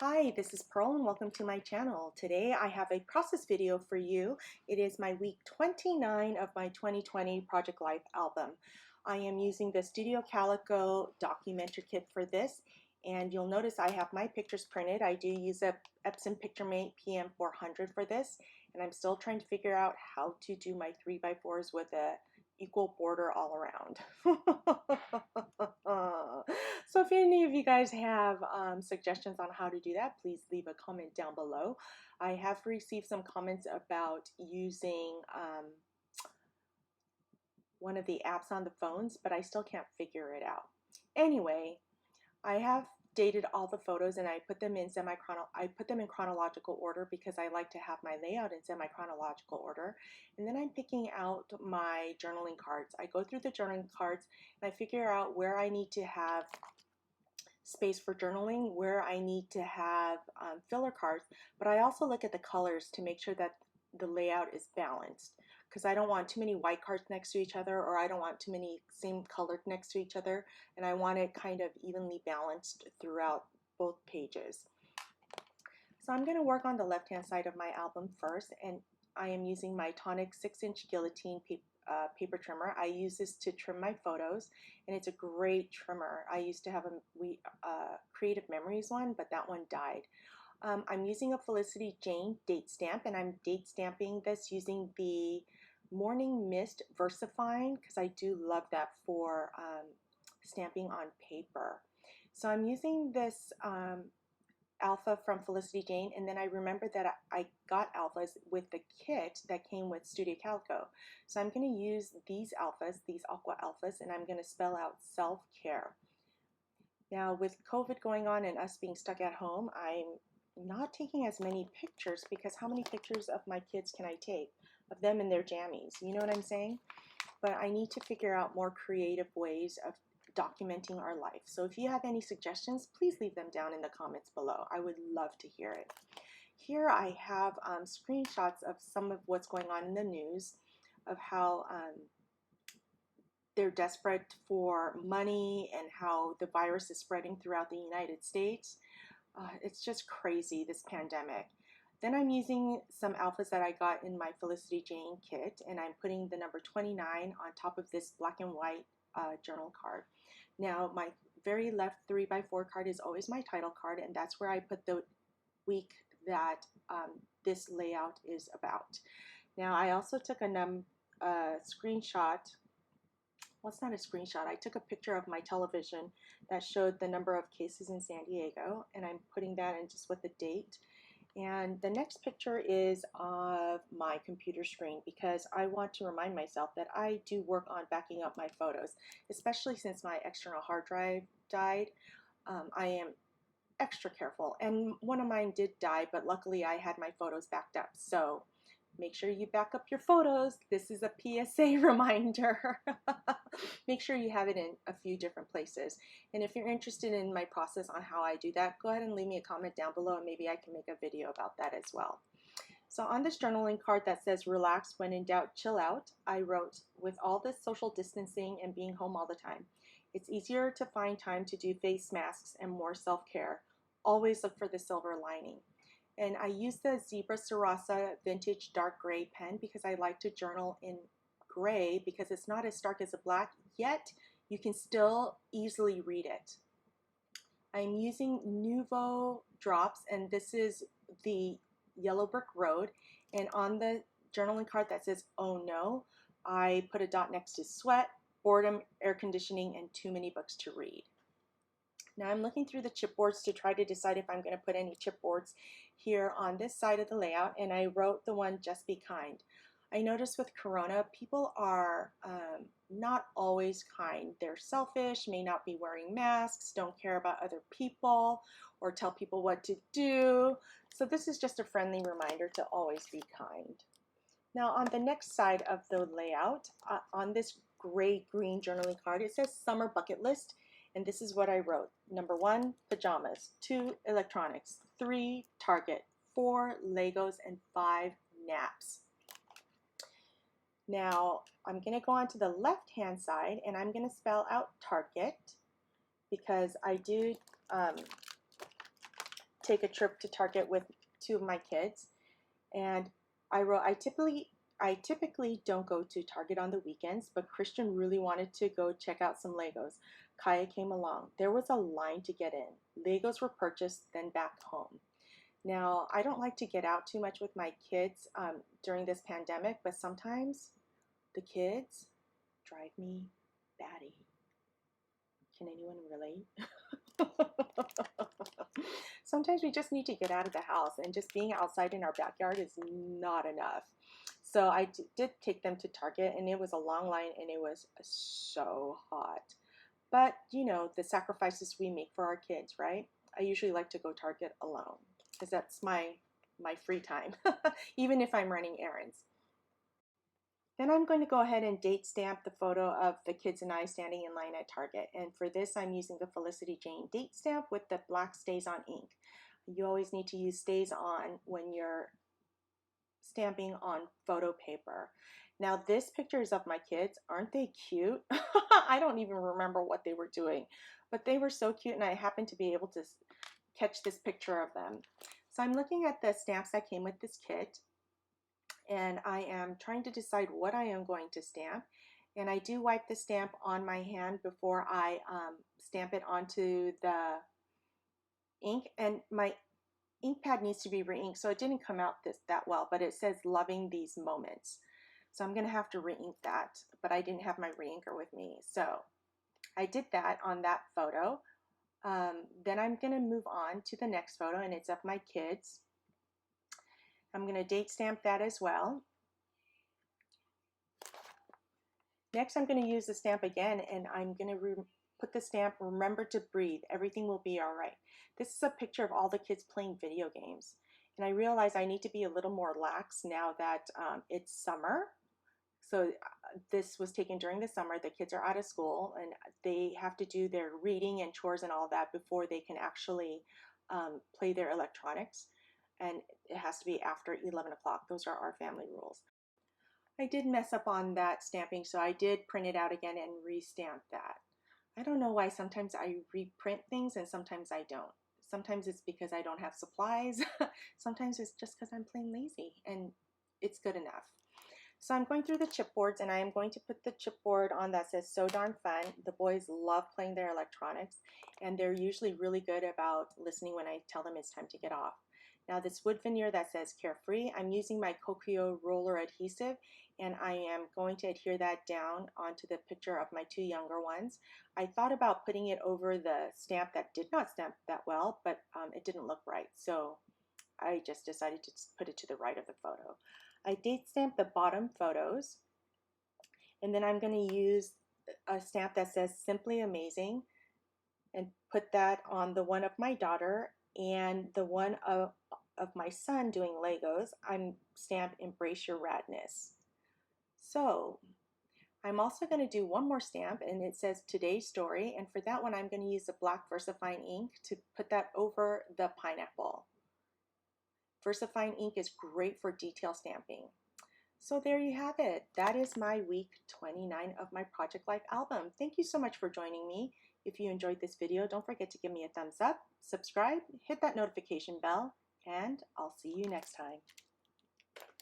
Hi, this is Pearl and welcome to my channel. Today I have a process video for you. It is my week 29 of my 2020 Project Life album. I am using the Studio Calico documentary kit for this, and you'll notice I have my pictures printed. I do use a Epson PictureMate PM400 for this, and I'm still trying to figure out how to do my 3x4s with a equal border all around. So if any of you guys have suggestions on how to do that, please leave a comment down below. I have received some comments about using one of the apps on the phones, but I still can't figure it out. Anyway, I have dated all the photos and I put them in chronological order because I like to have my layout in semi-chronological order. And then I'm picking out my journaling cards. I go through the journaling cards and I figure out where I need to have space for journaling, where I need to have filler cards, but I also look at the colors to make sure that the layout is balanced, because I don't want too many white cards next to each other, or I don't want too many same colored next to each other, and I want it kind of evenly balanced throughout both pages. So I'm going to work on the left hand side of my album first, and I am using my Tonic 6-inch guillotine paper trimmer. I use this to trim my photos, and it's a great trimmer. I used to have a Creative Memories one, but that one died. I'm using a Felicity Jane date stamp, and I'm date stamping this using the Morning Mist VersaFine because I do love that for stamping on paper. So I'm using this alpha from Felicity Jane, and then I remembered that I got alphas with the kit that came with Studio Calico. So I'm going to use these alphas, these aqua alphas, and I'm going to spell out self-care. Now with COVID going on and us being stuck at home, I'm not taking as many pictures because how many pictures of my kids can I take of them in their jammies? You know what I'm saying? But I need to figure out more creative ways of documenting our life. So if you have any suggestions, please leave them down in the comments below. I would love to hear it. Here I have screenshots of some of what's going on in the news, of how they're desperate for money and how the virus is spreading throughout the United States. It's just crazy, this pandemic. Then I'm using some alphas that I got in my Felicity Jane kit, and I'm putting the number 29 on top of this black and white journal card. Now, my very left 3x4 card is always my title card, and that's where I put the week that this layout is about. Now, I also took a screenshot. Well, it's not a screenshot. I took a picture of my television that showed the number of cases in San Diego, and I'm putting that in just with the date. And the next picture is of my computer screen because I want to remind myself that I do work on backing up my photos, especially since my external hard drive died. I am extra careful, and one of mine did die, but luckily I had my photos backed up. So make sure you back up your photos. This is a PSA reminder. Make sure you have it in a few different places. And if you're interested in my process on how I do that, go ahead and leave me a comment down below and maybe I can make a video about that as well. So on this journaling card that says relax when in doubt, chill out, I wrote, with all this social distancing and being home all the time, it's easier to find time to do face masks and more self-care. Always look for the silver lining. And I use the Zebra Sarasa Vintage Dark Gray pen because I like to journal in gray because it's not as stark as a black, yet you can still easily read it. I'm using Nuvo drops, and this is the Yellow Brick Road. And on the journaling card that says, oh no, I put a dot next to sweat, boredom, air conditioning, and too many books to read. Now I'm looking through the chipboards to try to decide if I'm going to put any chipboards here on this side of the layout, and I wrote the one, just be kind. I noticed with Corona, people are not always kind. They're selfish, may not be wearing masks, don't care about other people, or tell people what to do. So this is just a friendly reminder to always be kind. Now on the next side of the layout, on this gray-green journaling card, it says Summer Bucket List. And this is what I wrote. Number 1, pajamas. 2, electronics. 3, Target. 4, Legos. And 5, naps. Now, I'm going to go on to the left-hand side, and I'm going to spell out Target because I do take a trip to Target with two of my kids, and I wrote, I typically don't go to Target on the weekends, but Christian really wanted to go check out some Legos. Kaya came along. There was a line to get in. Legos were purchased, then back home. Now, I don't like to get out too much with my kids during this pandemic, but sometimes the kids drive me batty. Can anyone relate? Sometimes we just need to get out of the house, and just being outside in our backyard is not enough. So I did take them to Target, and it was a long line, and it was so hot. But, you know, the sacrifices we make for our kids, right? I usually like to go Target alone because that's my free time, even if I'm running errands. Then I'm going to go ahead and date stamp the photo of the kids and I standing in line at Target. And for this, I'm using the Felicity Jane date stamp with the black Stays On ink. You always need to use Stays On when you're stamping on photo paper. Now, this picture is of my kids. Aren't they cute? I don't even remember what they were doing, but they were so cute, and I happened to be able to catch this picture of them. So I'm looking at the stamps that came with this kit, and I am trying to decide what I am going to stamp. And I do wipe the stamp on my hand before I stamp it onto the ink. And my ink pad needs to be re-inked, so it didn't come out that well, but it says loving these moments. So I'm gonna have to re-ink that, but I didn't have my re-inker with me. So I did that on that photo. Then I'm gonna move on to the next photo, and it's of my kids. I'm going to date stamp that as well. Next, I'm going to use the stamp again, and I'm going to put the stamp, remember to breathe, everything will be all right. This is a picture of all the kids playing video games. And I realize I need to be a little more lax now that it's summer. So this was taken during the summer. The kids are out of school, and they have to do their reading and chores and all that before they can actually play their electronics. And it has to be after 11 o'clock. Those are our family rules. I did mess up on that stamping, so I did print it out again and re-stamp that. I don't know why sometimes I reprint things and sometimes I don't. Sometimes it's because I don't have supplies. Sometimes it's just because I'm plain lazy, and it's good enough. So I'm going through the chipboards, and I am going to put the chipboard on that says so darn fun. The boys love playing their electronics, and they're usually really good about listening when I tell them it's time to get off. Now this wood veneer that says carefree, I'm using my Kokuyo roller adhesive, and I am going to adhere that down onto the picture of my two younger ones. I thought about putting it over the stamp that did not stamp that well, but it didn't look right. So I just decided to put it to the right of the photo. I date stamp the bottom photos, and then I'm going to use a stamp that says simply amazing and put that on the one of my daughter, and the one of my son doing Legos, I'm stamped embrace your radness. So I'm also going to do one more stamp, and it says today's story, and for that one I'm going to use the black VersaFine ink to put that over the pineapple. VersaFine ink is great for detail stamping. So there you have it. That is my week 29 of my Project Life album. Thank you so much for joining me. If you enjoyed this video, don't forget to give me a thumbs up, subscribe, hit that notification bell, and I'll see you next time.